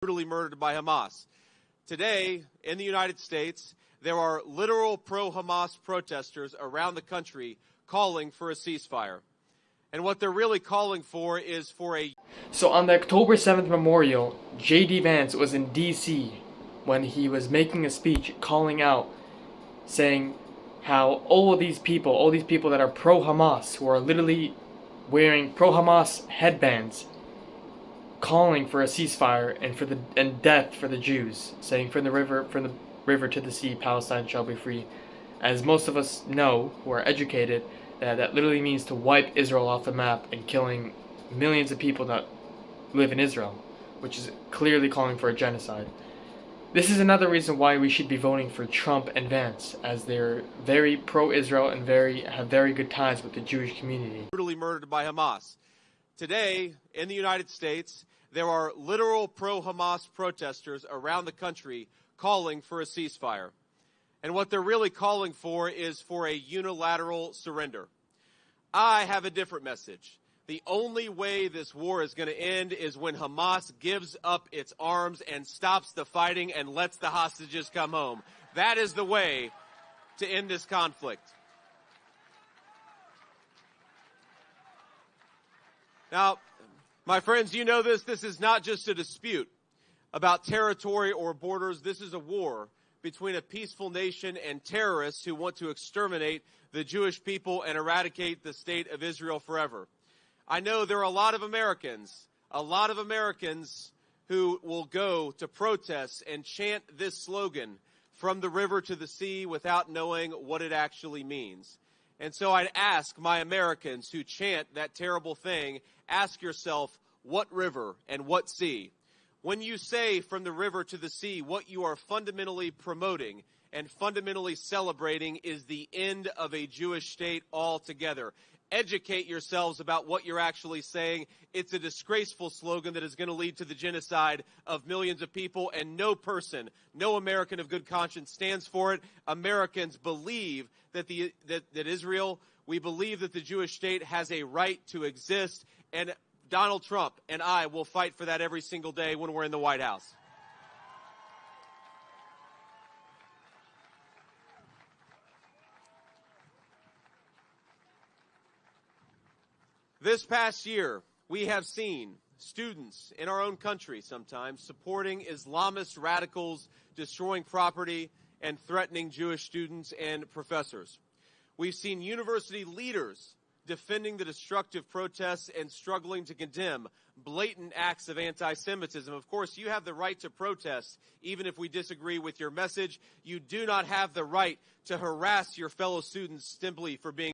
brutally murdered by Hamas. Today, in the United States, there are literal pro-Hamas protesters around the country calling for a ceasefire. And what they're really calling for is for a... So on the October 7th memorial, J.D. Vance was in D.C. when he was making a speech calling out, saying how all these people that are pro-Hamas, who are literally wearing pro-Hamas headbands, calling for a ceasefire and death for the Jews, saying from the river to the sea, Palestine shall be free. As most of us know, who are educated, that literally means to wipe Israel off the map and killing millions of people that live in Israel, which is clearly calling for a genocide. This is another reason why we should be voting for Trump and Vance, as they're very pro-Israel and have very good ties with the Jewish community. Brutally murdered by Hamas. Today, in the United States, there are literal pro-Hamas protesters around the country calling for a ceasefire. And what they're really calling for is for a unilateral surrender. I have a different message. The only way this war is going to end is when Hamas gives up its arms and stops the fighting and lets the hostages come home. That is the way to end this conflict. Now, my friends, you know this is not just a dispute about territory or borders. This is a war between a peaceful nation and terrorists who want to exterminate the Jewish people and eradicate the state of Israel forever. I know there are a lot of Americans who will go to protests and chant this slogan, from the river to the sea, without knowing what it actually means. And so I'd ask my Americans who chant that terrible thing, ask yourself, what river and what sea? When you say from the river to the sea, what you are fundamentally promoting and fundamentally celebrating is the end of a Jewish state altogether. Educate yourselves about what you're actually saying. It's a disgraceful slogan that is going to lead to the genocide of millions of people, and no person, no American of good conscience stands for it. Americans believe that Israel, we believe that the Jewish state has a right to exist, and Donald Trump and I will fight for that every single day when we're in the White House. This past year, we have seen students in our own country sometimes supporting Islamist radicals, destroying property, and threatening Jewish students and professors. We've seen university leaders defending the destructive protests and struggling to condemn blatant acts of anti-Semitism. Of course, you have the right to protest, even if we disagree with your message. You do not have the right to harass your fellow students simply for being